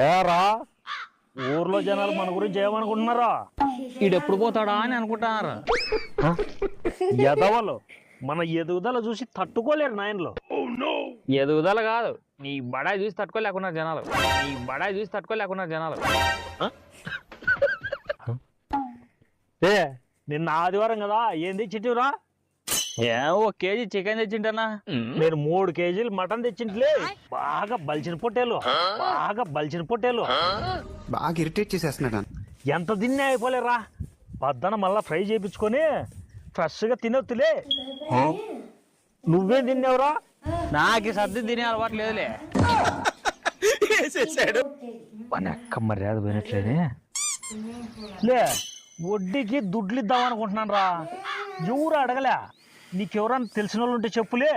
ఏరా ఊర్లో జనాలు మన గురించి ఏమనుకుంటున్నారా? ఈడెప్పుడు పోతాడా అని అనుకుంటున్నారు. ఎదవలు మన ఎదుగుదల చూసి తట్టుకోలేరు నాయనలో. ఎదుగుదల కాదు, నీ బడాయి చూసి తట్టుకోలేకున్నారు జనాలు. ఏ నిన్న ఆదివారం కదా, ఏం తెచ్చింటివరా? ఓ కేజీ చికెన్ తెచ్చింటనా. నేను 3 కేజీలు మటన్ తెచ్చింట్లే. బాగా బలిచిన పొట్టేలు. బాగా ఇరిటేట్ చేసేస్తున్నాడు. ఎంత తిన్నా అయిపోలేరా. పద్దన మళ్ళా ఫ్రై చేయించుకొని ఫ్రెష్గా తినొత్తులే. నువ్వేం తిన్నావురా? నాకు సర్ది తినే అలవాటు లేదులే. మన అక్క మర్యాద పోయినట్లేదే. లే వడ్డీకి దుడ్లు ఇద్దాం అనుకుంటున్నాను రా. ఎవరు అడగలే. నీకెవరన్నా తెలిసిన వాళ్ళు ఉంటే చెప్పులే.